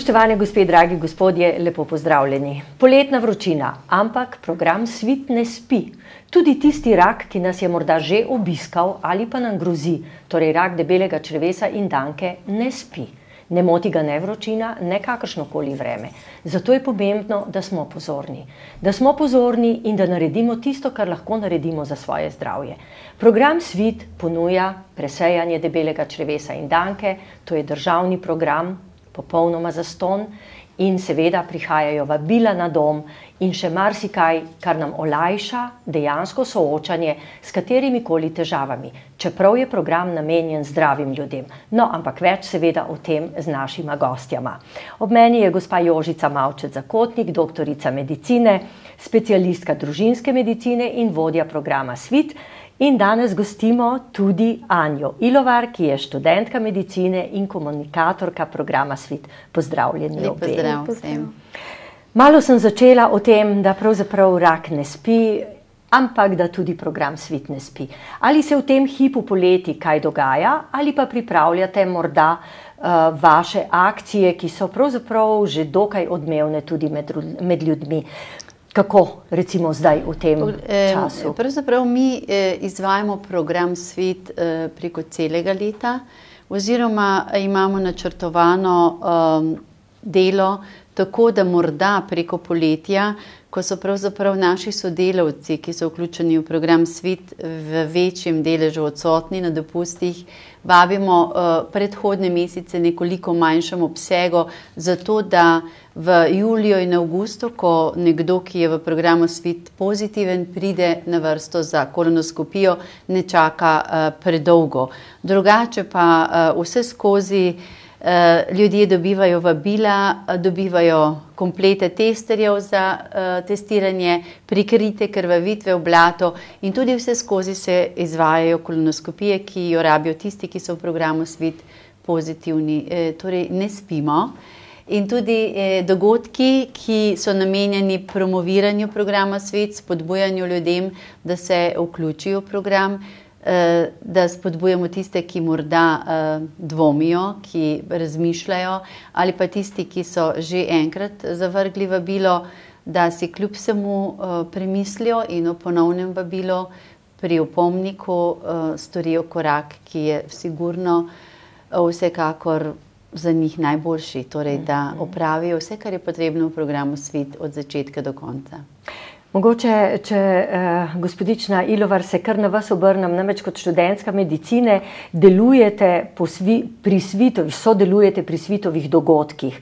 Spoštovane gospe, dragi gospodje, lepo pozdravljeni. Poletna vročina, ampak program Svit ne spi. Tudi tisti rak, ki nas je morda že obiskal ali pa nam grozi, torej rak debelega črevesa in danke, ne spi. Ne moti ga ne vročina, ne kakršnokoli vreme. Zato je pomembno, da smo pozorni. Da smo pozorni in da naredimo tisto, kar lahko naredimo za svoje zdravje. Program Svit ponuja presejanje debelega črevesa in danke, to je državni program, popolnoma zastonj, in seveda prihajajo vabila na dom in še marsikaj, kar nam olajša dejansko soočanje s katerimikoli težavami, čeprav je program namenjen zdravim ljudem. No, ampak več seveda o tem z našima gostjama. Ob meni je gospa Jožica Mavčec-Zakotnik, doktorica medicine, specialistka družinske medicine in vodja programa Svit. In danes gostimo tudi Anjo Ilovar, ki je študentka medicine in komunikatorka programa Svit. Pozdravljeni. Lep pozdrav vsem. Malo sem začela o tem, da pravzaprav rak ne spi, ampak da tudi program Svit ne spi. Ali se v tem hipu poleti kaj dogaja, ali pa pripravljate morda vaše akcije, ki so pravzaprav že dokaj odmevne tudi med ljudmi. Kako recimo zdaj v tem času? Pravzaprav mi izvajamo program Svit preko celega leta, oziroma imamo načrtovano delo tako, da morda preko poletja, ko so pravzaprav naši sodelavci, ki so vključeni v program Svit, v večjem deležu odsotni na dopustih, vabimo predhodne mesece nekoliko manjšem obsegu, zato da v juliju in avgustu, ko nekdo, ki je v programu Svit pozitiven, pride na vrsto za kolonoskopijo, ne čaka predolgo. Drugače pa vse skozi ljudje dobivajo vabila, dobivajo komplete testerjev za testiranje, prikrite krvavitve v blato in tudi vse skozi se izvajajo kolonoskopije, ki jo rabijo tisti, ki so v programu Svit pozitivni. Torej ne spimo. In tudi dogodki, ki so namenjeni promoviranju programa Svit, spodbujanju ljudem, da se vključijo v program, da spodbujamo tiste, ki morda dvomijo, ki razmišljajo, ali pa tisti, ki so že enkrat zavrgli vabilo, da si kljub vsemu premislijo in o ponovnem vabilu pri opomniku storijo korak, ki je sigurno vsekakor za njih najboljši, torej da opravijo vse, kar je potrebno v programu Svit od začetka do konca. Mogoče, če gospodična Ilovar se kar na vas obrnem, namreč kot študentska medicine delujete pri Svitovih, sodelujete pri Svitovih dogodkih.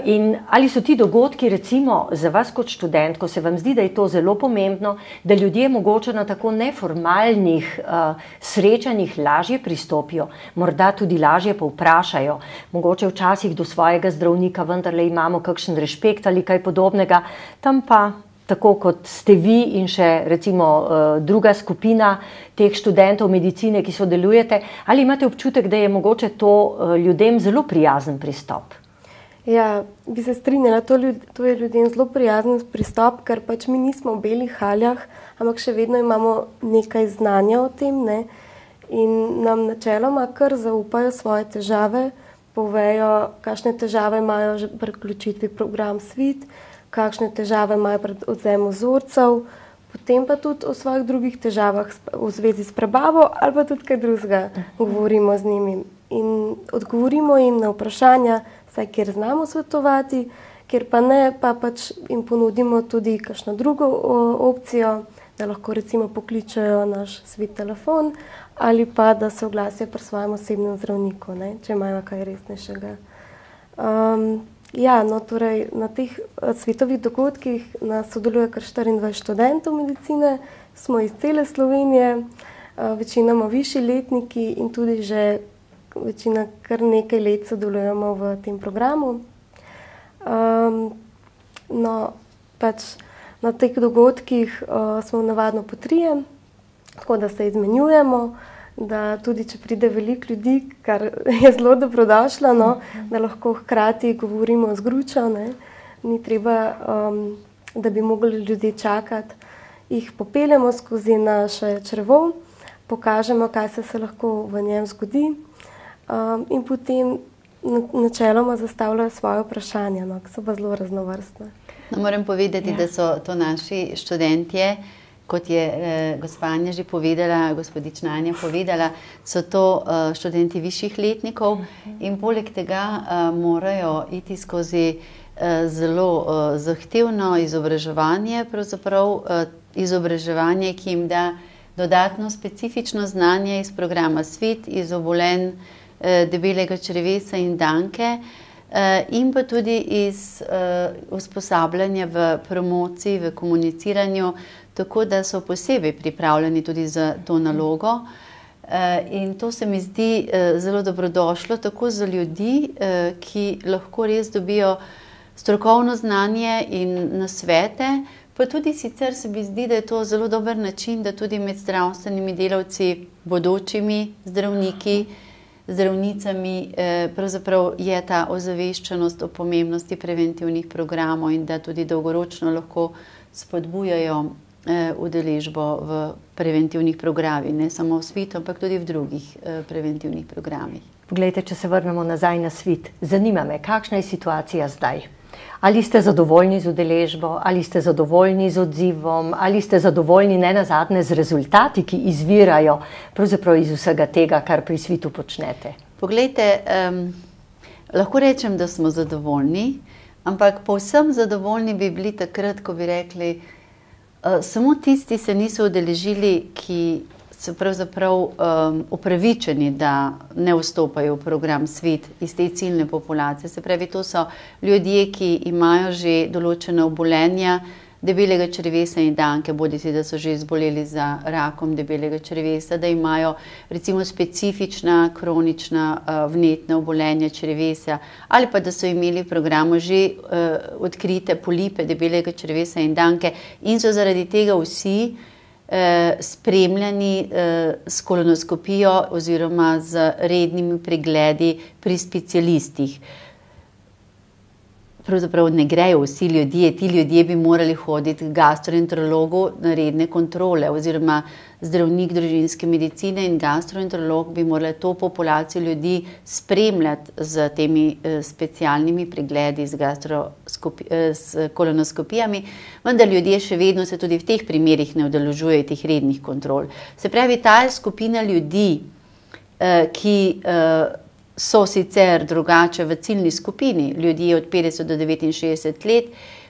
In ali so ti dogodki recimo za vas kot študentko, se vam zdi, da je to zelo pomembno, da ljudje mogoče na tako neformalnih srečanjih lažje pristopijo, morda tudi lažje povprašajo, mogoče včasih do svojega zdravnika vendarle imamo kakšen rešpekt ali kaj podobnega, tam pa tako kot ste vi in še recimo druga skupina teh študentov medicine, ki sodelujete, ali imate občutek, da je mogoče to ljudem zelo prijazen pristop? Ja, bi se strinjala, to je ljudem zelo prijazen pristop, ker pač mi nismo v belih haljah, ampak še vedno imamo nekaj znanja o tem, ne? In nam načeloma kar zaupajo svoje težave, povejo, kakšne težave imajo že pri vključitvi v program Svit, kakšne težave imajo pred odvzemom vzorcev, potem pa tudi o svojih drugih težavah v zvezi s prebavo ali pa tudi kaj drugega govorimo z njimi. In odgovorimo jim na vprašanja, saj kjer znamo svetovati, kjer pa ne, pa pač jim ponudimo tudi kakšno drugo opcijo, da lahko recimo pokličajo naš Svit telefon ali pa da se oglasijo pri svojem osebnem zdravniku, ne, če imajo kaj resnejšega. Ja, no, torej na teh Svitovih dogodkih nas sodeluje kar 24 študentov medicine, smo iz cele Slovenije, večinoma višji letniki in tudi že večina kar nekaj let sodelujemo v tem programu. No, pač na teh dogodkih smo navadno po trije, tako da se izmenjujemo, da tudi če pride veliko ljudi, kar je zelo dobrodošlo, no, da lahko hkrati govorimo z gručo, ne. Ni treba, da bi mogli ljudje čakati, jih popeljemo skozi naše črevo, pokažemo, kaj se lahko v njem zgodi in potem načeloma zastavljajo svoje vprašanja, no, ki so pa zelo raznovrstne. No, moram povedati, da so to naši študentje, kot je gospa Anja že povedala, gospodična Anja povedala, so to študenti višjih letnikov in poleg tega morajo iti skozi zelo zahtevno izobraževanje, pravzaprav izobraževanje, ki jim da dodatno specifično znanje iz programa SVIT, iz obolenj debelega črevesa in danke in pa tudi iz usposabljanja v promociji, v komuniciranju, tako da so posebej pripravljeni tudi za to nalogo. In to se mi zdi zelo dobrodošlo, tako za ljudi, ki lahko res dobijo strokovno znanje in nasvete, pa tudi sicer se mi zdi, da je to zelo dober način, da tudi med zdravstvenimi delavci, bodočimi zdravniki, zdravnicami, pravzaprav je ta ozaveščenost o pomembnosti preventivnih programov in da tudi dolgoročno lahko spodbujajo udeležbo v preventivnih programih, ne samo v SVIT-u, ampak tudi v drugih preventivnih programih. Poglejte, če se vrnemo nazaj na SVIT, zanima me, kakšna je situacija zdaj? Ali ste zadovoljni z udeležbo, ali ste zadovoljni z odzivom, ali ste zadovoljni nenazadnje z rezultati, ki izvirajo pravzaprav iz vsega tega, kar pri SVIT-u počnete? Poglejte, lahko rečem, da smo zadovoljni, ampak povsem zadovoljni bi bili takrat, ko bi rekli, samo tisti se niso udeležili, ki so pravzaprav upravičeni, da ne vstopajo v program SVIT iz te ciljne populacije. Se pravi, to so ljudje, ki imajo že določene obolenja debelega črevesa in danke, bodisi da so že zboleli za rakom debelega črevesa, da imajo recimo specifična kronična vnetna obolenja črevesa ali pa da so imeli v programu že odkrite polipe debelega črevesa in danke in so zaradi tega vsi spremljani s kolonoskopijo oziroma z rednimi pregledi pri specialistih. Pravzaprav ne grejo vsi ljudje, ti ljudje bi morali hoditi k gastroenterologu na redne kontrole oziroma zdravnik družinske medicine in gastroenterolog bi morali to populacijo ljudi spremljati z temi specialnimi pregledi s kolonoskopijami, vendar ljudje še vedno se tudi v teh primerih ne udeležujejo teh rednih kontrol. Se pravi, ta skupina ljudi, ki so sicer drugače v ciljni skupini, ljudje od 50 do 69 let,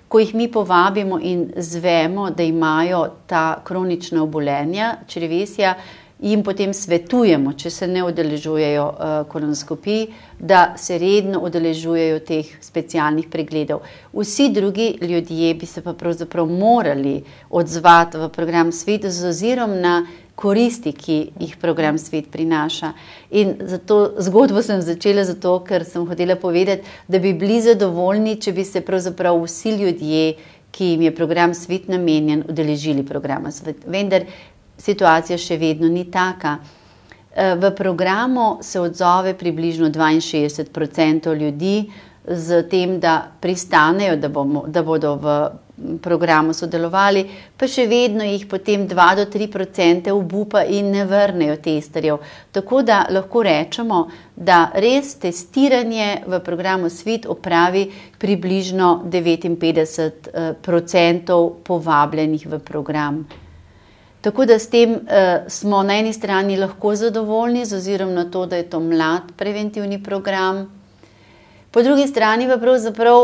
ko jih mi povabimo in zvemo, da imajo ta kronična obolenja črevesja, jim potem svetujemo, če se ne udeležujejo kolonoskopij, da se redno udeležujejo teh specialnih pregledov. Vsi drugi ljudje bi se pa pravzaprav morali odzvati v program SVIT z ozirom na koristi, ki jih program SVIT prinaša. In zato zgodbo sem začela zato, ker sem hotela povedati, da bi bili zadovoljni, če bi se pravzaprav vsi ljudje, ki jim je program SVIT namenjen, udeležili programa SVIT. Vendar situacija še vedno ni taka. V programu se odzove približno 62% ljudi z tem, da pristanejo, da bodo v programu sodelovali, pa še vedno jih potem 2 do 3% obupa in ne vrnejo testerjev. Tako da lahko rečemo, da res testiranje v programu SVIT opravi približno 59% povabljenih v program. Tako da s tem smo na eni strani lahko zadovoljni z ozirom na to, da je to mlad preventivni program. Po drugi strani pa pravzaprav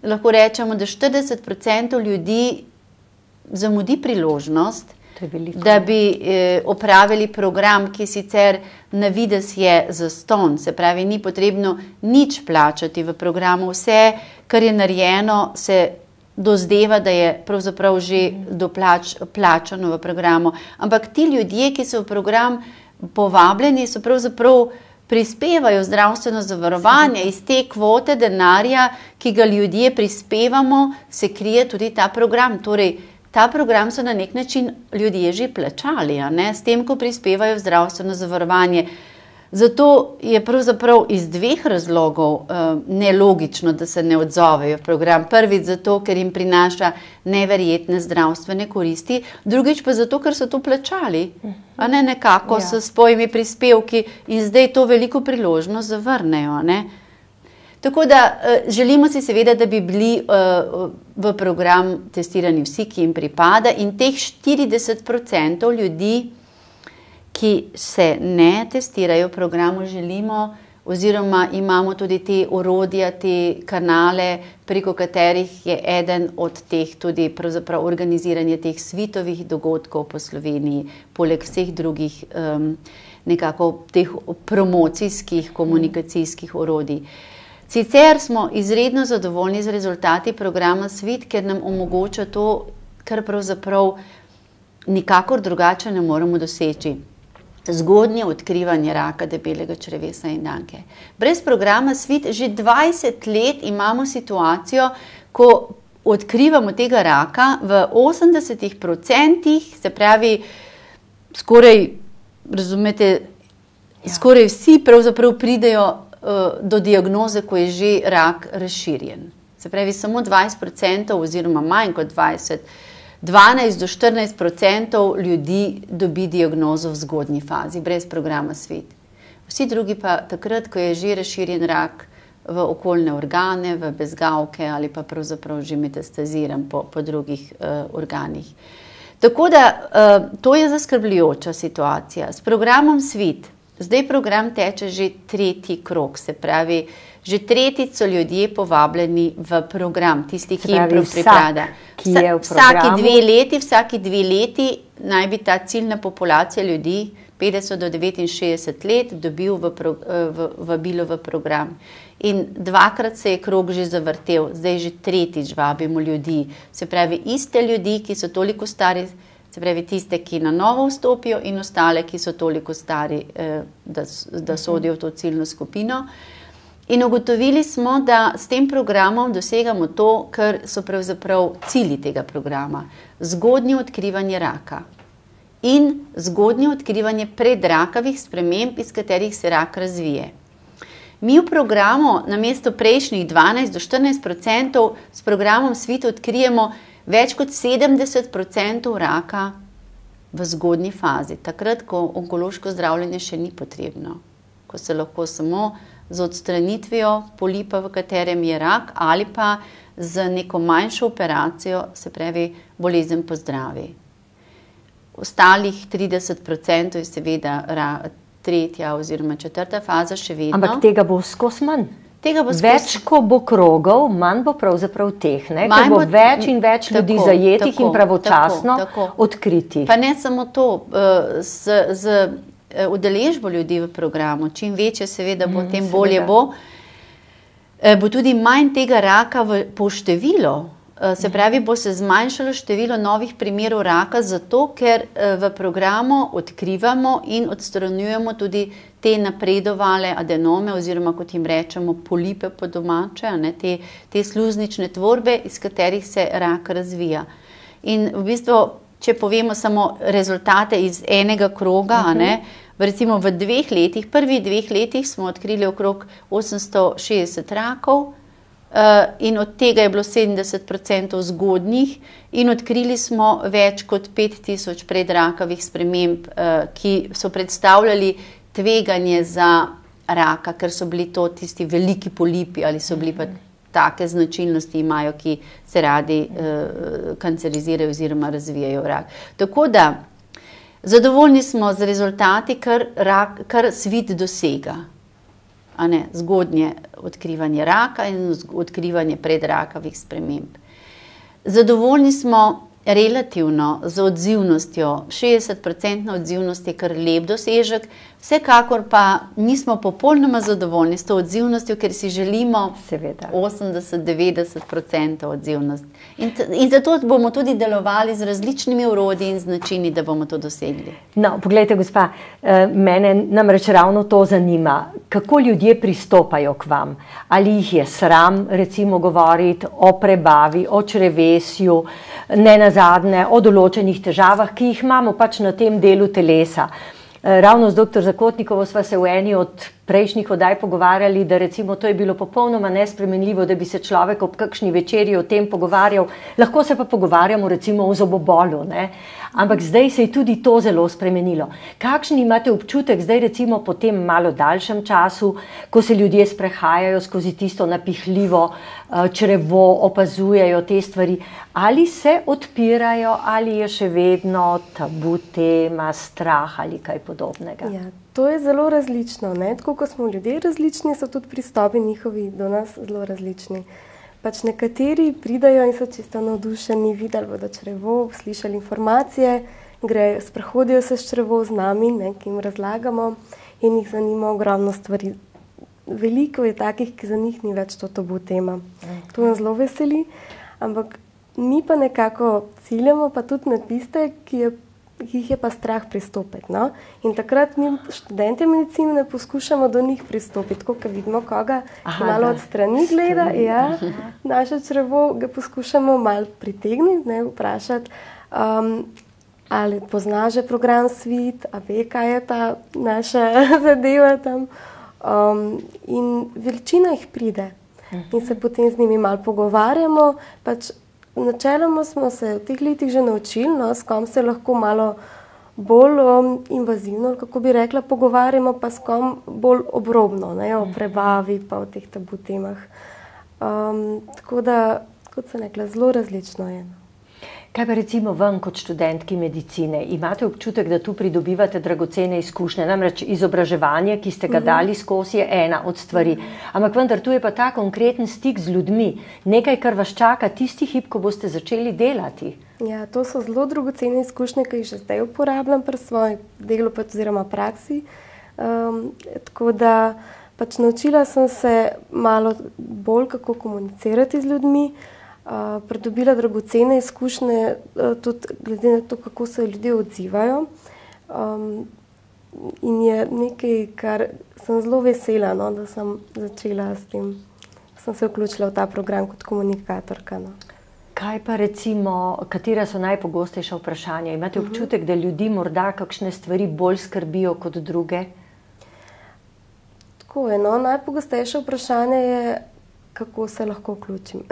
lahko rečemo, da 40% ljudi zamudi priložnost, da bi opravili program, ki sicer na videz je zastonj, se pravi, ni potrebno nič plačati v programu, vse, kar je narejeno, se dozdeva, da je pravzaprav že plačano v programu. Ampak ti ljudje, ki so v program povabljeni, so pravzaprav prispevajo zdravstveno zavarovanje, iz te kvote denarja, ki ga ljudje prispevamo, se krije tudi ta program. Torej, ta program so na nek način ljudje že plačali, s tem, ko prispevajo zdravstveno zavarovanje. Zato je pravzaprav iz 2 razlogov nelogično, da se ne odzovejo v program. Prvič zato, ker jim prinaša neverjetne zdravstvene koristi, drugič pa zato, ker so to plačali, a ne nekako s svojimi prispevki in zdaj to veliko priložnost zavrnejo. Tako da želimo si seveda, da bi bili v program testirani vsi, ki jim pripada, in teh 40% ljudi, ki se ne testirajo v programu, želimo oziroma imamo tudi te orodja, te kanale, preko katerih je eden od teh tudi pravzaprav organiziranje teh svitovih dogodkov po Sloveniji, poleg vseh drugih nekako teh promocijskih, komunikacijskih orodij. Sicer smo izredno zadovoljni z rezultati programa Svit, ker nam omogoča to, kar pravzaprav nikakor drugače ne moremo doseči. Zgodnje odkrivanje raka debelega črevesa in danke. Brez programa Svit že 20 let imamo situacijo, ko odkrivamo tega raka v 80%, se pravi skoraj, razumete, skoraj vsi pravzaprav pridejo do diagnoze, ko je že rak razširjen. Se pravi, samo 20% oziroma manj kot 12 do 14% ljudi dobi diagnozo v zgodnji fazi, brez programa Svit. Vsi drugi pa takrat, ko je že razširjen rak v okoljne organe, v bezgavke ali pa pravzaprav že metastaziran po drugih organih. Tako da to je zaskrbljujoča situacija. S programom Svit, zdaj program teče že 3. krog, se pravi, že 3. so ljudje povabljeni v program, tisti, ki jim pripada. Vsaki 2 leti naj bi ta ciljna populacija ljudi, 50 do 69 let, dobil vabilo v program. In 2-krat se je krog že zavrtel, zdaj že 3. vabimo ljudi. Se pravi, iste ljudi, ki so toliko stari, se pravi, tiste, ki na novo vstopijo in ostale, ki so toliko stari, da sodijo v to ciljno skupino. In ugotovili smo, da s tem programom dosegamo to, kar so pravzaprav cilji tega programa. Zgodnje odkrivanje raka in zgodnje odkrivanje predrakavih sprememb, iz katerih se rak razvije. Mi v programu namesto prejšnjih 12 do 14% s programom Svit odkrijemo več kot 70% raka v zgodnji fazi, takrat, ko onkološko zdravljenje še ni potrebno, ko se lahko samo z odstranitvijo polipa, v katerem je rak, ali pa z neko manjšo operacijo, se pravi, bolezen pozdravi. Ostalih 30% je seveda 3. oziroma 4. faza še vedno. Ampak tega bo skozi manj. Več, ko bo krogov, manj bo pravzaprav teh, ne? Ker bo več in več ljudi zajetih in pravočasno odkriti. Pa ne samo to, z udeležbo ljudi v programu, čim večje seveda bo, tem bolje bo, bo tudi manj tega raka po številu. Se pravi, bo se zmanjšalo število novih primerov raka, zato ker v programu odkrivamo in odstranjujemo tudi te napredovale adenome, oziroma kot jim rečemo polipe po domače, te sluznične tvorbe, iz katerih se rak razvija. In v bistvu, če povemo samo rezultate iz enega kroga, recimo v 2 letih, prvih 2 letih smo odkrili okrog 860 rakov, in od tega je bilo 70% zgodnjih in odkrili smo več kot 5000 predrakavih sprememb, ki so predstavljali tveganje za raka, ker so bili to tisti veliki polipi ali so bili pa take značilnosti imajo, ki se radi kancerizirajo oziroma razvijajo rak. Tako da zadovoljni smo z rezultati, kar Svit dosega. Zgodnje odkrivanje raka in odkrivanje predrakavih sprememb. Zadovoljni smo relativno z odzivnostjo, 60% odzivnost je kar lep dosežek, vsekakor pa nismo popolnoma zadovoljni s to odzivnostjo, ker si želimo 80-90% odzivnost. In zato bomo tudi delovali z različnimi orodji in z načini, da bomo to dosegli. No, poglejte, gospa, mene namreč ravno to zanima, kako ljudje pristopajo k vam. Ali jih je sram, recimo, govoriti o prebavi, o črevesju, ne nazadnje, o določenih težavah, ki jih imamo pač na tem delu telesa. Ravno z dr. Zakotnikovo sva se v eni od prejšnjih oddaj pogovarjali, da recimo to je bilo popolnoma nespremenljivo, da bi se človek ob kakšni večerji o tem pogovarjal. Lahko se pa pogovarjamo recimo o zobobolu, ne? Ampak zdaj se je tudi to zelo spremenilo. Kakšen imate občutek zdaj recimo po tem malo daljšem času, ko se ljudje sprehajajo skozi tisto napihljivo črevo, opazujejo te stvari, ali se odpirajo, ali je še vedno tabu tema, strah ali kaj podobnega? Ja, to je zelo različno, ne? Tako kot smo ljudje različni, so tudi pristopi njihovi do nas zelo različni. Pač nekateri pridajo in so čisto navdušeni, videli bodo črevo, slišali informacije, sprehodijo se s črevo z nami, ne, ki jim razlagamo in jih zanima ogromno stvari. Veliko je takih, ki za njih ni več to tabu tema. To nas zelo veseli, ampak mi pa nekako ciljamo pa tudi na tiste, ki jih je pa strah pristopiti. No? In takrat mi študenti medicine ne poskušamo do njih pristopiti, tako kot vidimo koga, ki malo od strani gleda, ja, naše črevo ga poskušamo malo pritegniti, ne, vprašati, ali pozna že program Svit, a ve, kaj je ta naša zadeva tam. In večina jih pride in se potem z njimi malo pogovarjamo, pač načeloma smo se v teh letih že naučili, no, s kom se lahko malo bolj invazivno, kako bi rekla, pogovarjamo, pa s kom bolj obrobno, ne, o prebavi pa o teh tabu temah. Tako da, kot sem rekla, zelo različno je. Kaj pa recimo vam kot študentki medicine? Imate občutek, da tu pridobivate dragocene izkušnje? Namreč izobraževanje, ki ste ga dali skozi, je ena od stvari. Ampak vendar tu je pa ta konkreten stik z ljudmi. Nekaj, kar vas čaka tisti hip, ko boste začeli delati. Ja, to so zelo dragocene izkušnje, ki jih že zdaj uporabljam pri svojem delu oziroma praksi. Tako da pač naučila sem se malo bolj, kako komunicirati z ljudmi. Pridobila dragocene izkušnje tudi glede na to, kako se ljudje odzivajo. In je nekaj, kar sem zelo vesela, no, da sem začela s tem, sem se vključila v ta program kot komunikatorka. No. Kaj pa recimo, katera so najpogostejša vprašanja? Imate občutek, da ljudi morda kakšne stvari bolj skrbijo kot druge? Tako je, no, najpogostejše vprašanje je, kako se lahko vključim.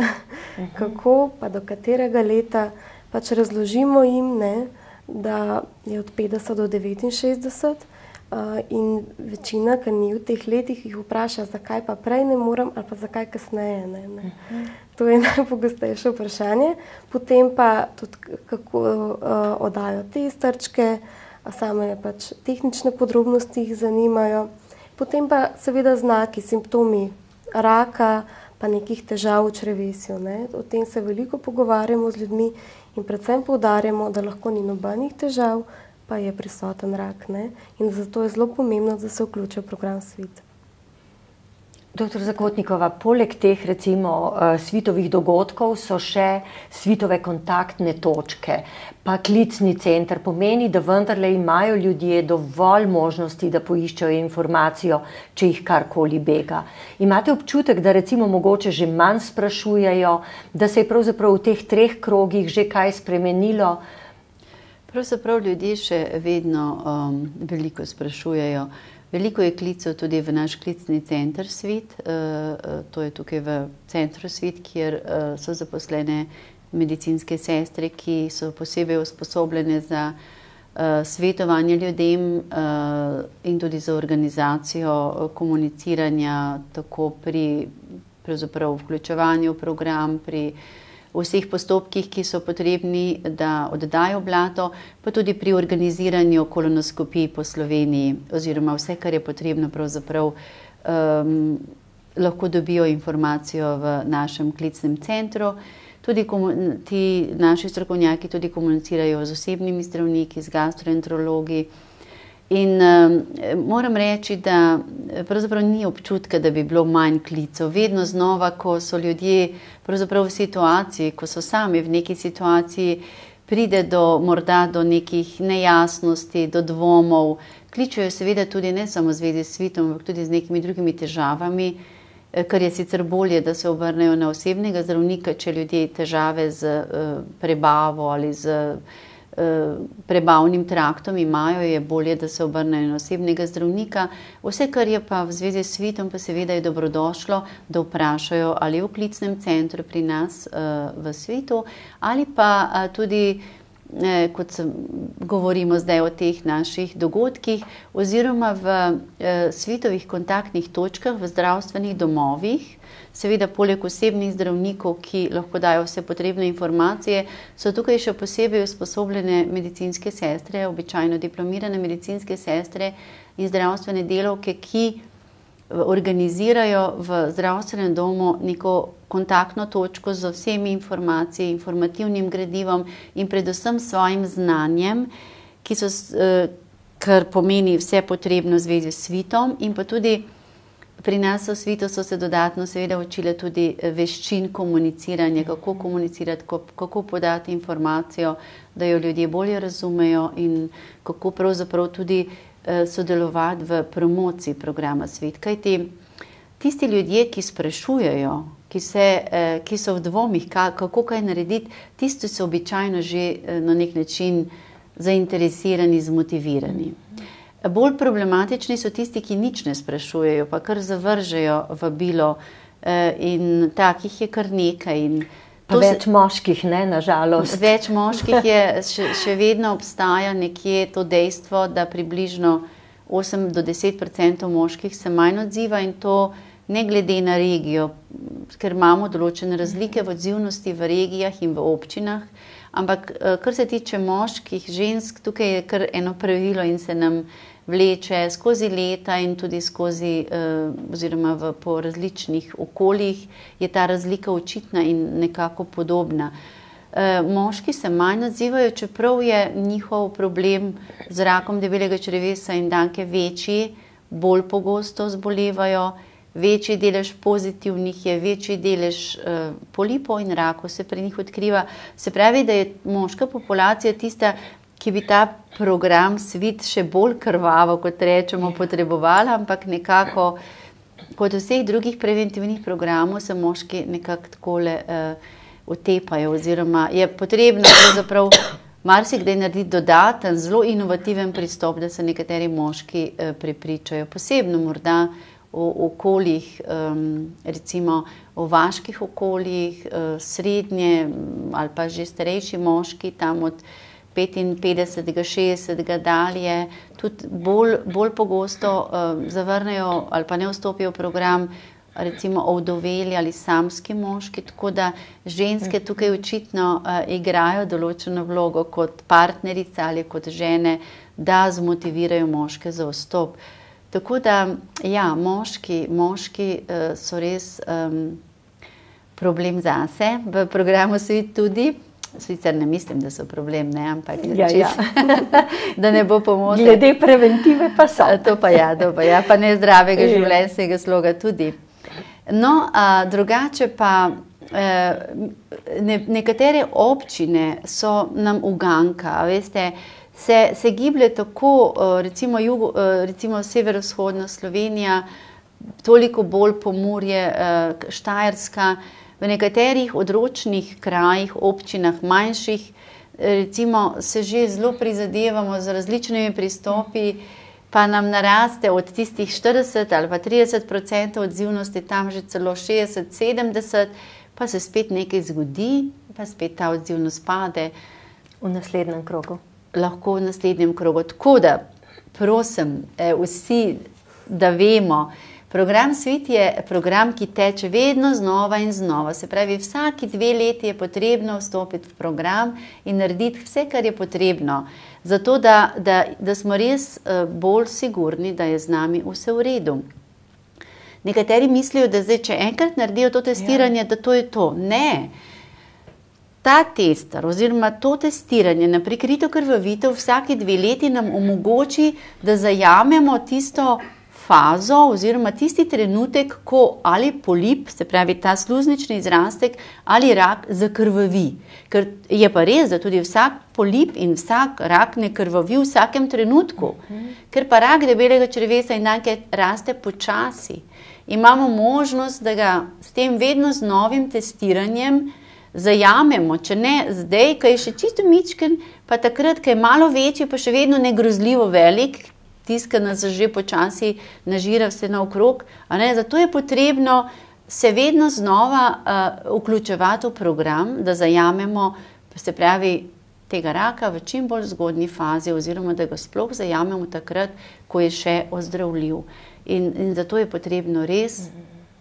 Kako, pa do katerega leta, pač razložimo jim, ne, da je od 50 do 69 in večina, ki ni v teh letih, jih vpraša, zakaj pa prej ne morem ali pa zakaj kasneje. Ne. To je najpogostejše vprašanje. Potem pa tudi, kako oddajo testerčke, same pač tehnične podrobnosti jih zanimajo. Potem pa seveda znaki, simptomi raka, pa nekih težav v črevesju. Ne. O tem se veliko pogovarjamo z ljudmi in predvsem poudarjamo, da lahko ni nobenih težav, pa je prisoten rak. Ne. In zato je zelo pomembno, da se vključi v program Svit. Doktor Zakotnikova, poleg teh recimo Svitovih dogodkov so še Svitove kontaktne točke, pa klicni center. Pomeni, da vendarle imajo ljudje dovolj možnosti, da poiščejo informacijo, če jih karkoli bega. Imate občutek, da recimo mogoče že manj sprašujejo, da se je pravzaprav v teh 3 krogih že kaj spremenilo? Pravzaprav ljudje še vedno veliko sprašujejo. Veliko je klicev tudi v naš klicni center Svit, to je tukaj v centru Svit, kjer so zaposlene medicinske sestre, ki so posebej usposobljene za svetovanje ljudem in tudi za organizacijo komuniciranja, tako pri pravzaprav vključevanju v program, pri vseh postopkih, ki so potrebni, da oddajo blato, pa tudi pri organiziranju kolonoskopij po Sloveniji, oziroma vse, kar je potrebno, pravzaprav lahko dobijo informacijo v našem klicnem centru. Tudi ti naši strokovnjaki tudi komunicirajo z osebnimi zdravniki, z gastroenterologi. In moram reči, da pravzaprav ni občutka, da bi bilo manj klicev. Vedno znova, ko so ljudje pravzaprav v situaciji, ko so sami v neki situaciji, pride morda do nekih nejasnosti, do dvomov. Kličejo seveda tudi ne samo v zvezi s Svitom, ampak tudi z nekimi drugimi težavami, kar je sicer bolje, da se obrnejo na osebnega zdravnika, če ljudje težave z prebavo ali z prebavnim traktom imajo, je bolje, da se obrnejo na osebnega zdravnika. Vse, kar je pa v zvezi s svitom, pa seveda je dobrodošlo, da vprašajo ali v klicnem centru pri nas v Svitu, ali pa tudi, kot govorimo zdaj o teh naših dogodkih, oziroma v Svitovih kontaktnih točkah v zdravstvenih domovih. Seveda, poleg osebnih zdravnikov, ki lahko dajo vse potrebne informacije, so tukaj še posebej usposobljene medicinske sestre, običajno diplomirane medicinske sestre in zdravstvene delavke, ki organizirajo v zdravstvenem domu neko kontaktno točko z vsemi informacijami, informativnim gradivom in predvsem svojim znanjem, kar pomeni vse potrebno v zvezi s svitom, in pa tudi pri nas v Svitu so se dodatno seveda učile tudi veščin komuniciranja, kako komunicirati, kako podati informacijo, da jo ljudje bolje razumejo in kako pravzaprav tudi sodelovati v promociji programa Svit. Kajti tisti ljudje, ki sprašujejo, ki so v dvomih, kako kaj narediti, tisti so običajno že na nek način zainteresirani, zmotivirani. Bolj problematični so tisti, ki nič ne sprašujejo, pa kar zavržejo vabilo, in takih je kar nekaj. Pa več moških, ne, nažalost. Več moških je, še vedno obstaja nekje to dejstvo, da približno 8 do 10% moških se manj odziva, in to ne glede na regijo, ker imamo določene razlike v odzivnosti v regijah in v občinah, ampak kar se tiče moških, žensk, tukaj je kar eno pravilo in se nam vleče skozi leta in tudi skozi, oziroma po različnih okoljih je ta razlika očitna in nekako podobna. Moški se manj odzivajo, čeprav je njihov problem z rakom debelega črevesa in danke večji, bolj pogosto zbolevajo, večji delež pozitivnih je, večji delež polipov in rakov se pri njih odkriva. Se pravi, da je moška populacija tista, ki bi ta program Svit še bolj krvavo, kot rečemo, potrebovala, ampak nekako, kot vseh drugih preventivnih programov, se moški nekako takole utepajo, oziroma je potrebno pravzaprav marsikdaj narediti dodaten, zelo inovativen pristop, da se nekateri moški prepričajo, posebno morda v okoljih, recimo v vaških okoljih, srednje ali pa že starejši moški, tam od 55, 60 dalje, tudi bolj pogosto zavrnejo ali pa ne vstopijo v program, recimo ovdoveli ali samski moški, tako da ženske tukaj očitno igrajo določeno vlogo kot partnerice ali kot žene, da zmotivirajo moške za vstop. Tako da, ja, moški so res problem zase, v programu Svit tudi. Sicer ne mislim, da so problem, ne, ampak da ne bo pomote. Glede preventive pa so. To pa ja, pa ne zdravega življenjskega sloga tudi. No, drugače pa nekatere občine so nam uganka, veste, se giblje tako, recimo severovzhodna Slovenija, toliko bolj Pomurje, Štajerska, v nekaterih odročnih krajih, občinah, manjših, recimo se že zelo prizadevamo z različnimi pristopi, pa nam naraste od tistih 40 ali pa 30% odzivnosti, tam že celo 60-70%, pa se spet nekaj zgodi, pa spet ta odzivnost pade. V naslednjem krogu. Lahko v naslednjem krogu. Tako da, prosim, vsi, da vemo, program Svit je program, ki teče vedno znova in znova. Se pravi, vsaki 2 leti je potrebno vstopiti v program in narediti vse, kar je potrebno. Zato, da smo res bolj sigurni, da je z nami vse v redu. Nekateri mislijo, da zdaj, če enkrat naredijo to testiranje, da to je to. Ne. Ta tester oziroma to testiranje na prikrito krvavitev vsaki 2 leti nam omogoči, da zajamemo tisto fazo oziroma tisti trenutek, ko ali polip, se pravi ta sluznični izrastek, ali rak zakrvavi. Ker je pa res, da tudi vsak polip in vsak rak ne krvavi v vsakem trenutku. Ker pa rak debelega črevesa in danke raste počasi. Imamo možnost, da ga s tem vedno z novim testiranjem zajamemo, če ne zdaj, ko je še čisto mičken, pa takrat, ko je malo večji, pa še vedno ne grozljivo velik, tisti, ki nas že počasi nažira vse naokrog, a ne, zato je potrebno se vedno znova vključevati v program, da zajamemo, se pravi, tega raka v čim bolj zgodnji fazi oziroma da ga sploh zajamemo takrat, ko je še ozdravljiv. In zato je potrebno res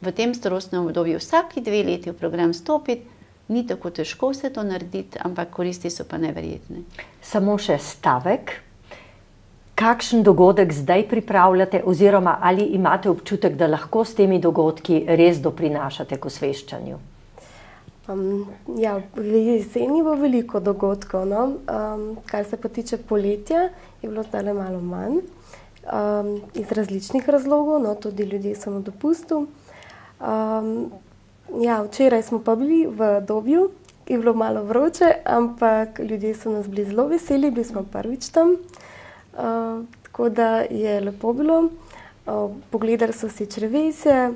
v tem starostnem obdobju vsaki 2 leti v program stopiti, ni tako težko vse to narediti, ampak koristi so pa neverjetne. Samo še stavek. Kakšen dogodek zdaj pripravljate oziroma ali imate občutek, da lahko s temi dogodki res doprinašate k osveščanju? Ja, v jeseni bo veliko dogodkov, no. Kar se pa tiče poletja, je bilo zdaj malo manj. Iz različnih razlogov, no, tudi ljudje so na dopustu. Ja, včeraj smo pa bili v Dobju, je bilo malo vroče, ampak ljudje so nas bili zelo veseli, bili smo prvič tam. Tako da je lepo bilo. Pogledali so si črevesje,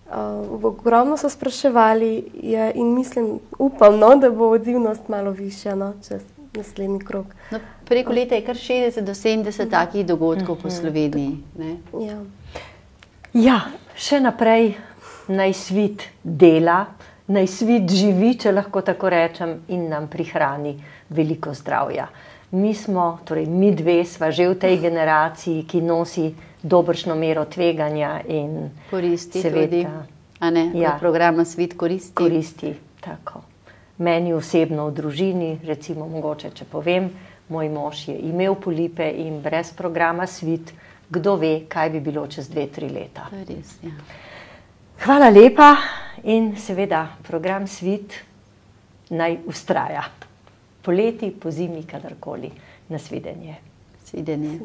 ogromno so spraševali in mislim, upam, no, da bo odzivnost malo višja, no, čez naslednji krog. No, preko leta je kar 60 do 70 takih dogodkov po Sloveniji. Ne? Ja, še naprej naj svit dela, naj svit živi, če lahko tako rečem, in nam prihrani veliko zdravja. Mi smo, torej mi dve sva že v tej generaciji, ki nosi dobršno mero tveganja in koristi seveda, tudi, a ne, ja, programa Svit koristi. Koristi, tako. Meni osebno v družini, recimo mogoče, če povem, moj mož je imel polipe in brez programa Svit, kdo ve, kaj bi bilo čez 2-3 leta. To je res, ja. Hvala lepa in seveda program Svit naj vztraja. Poleti, po zimi, kadarkoli. Nasvidenje. Svidenje.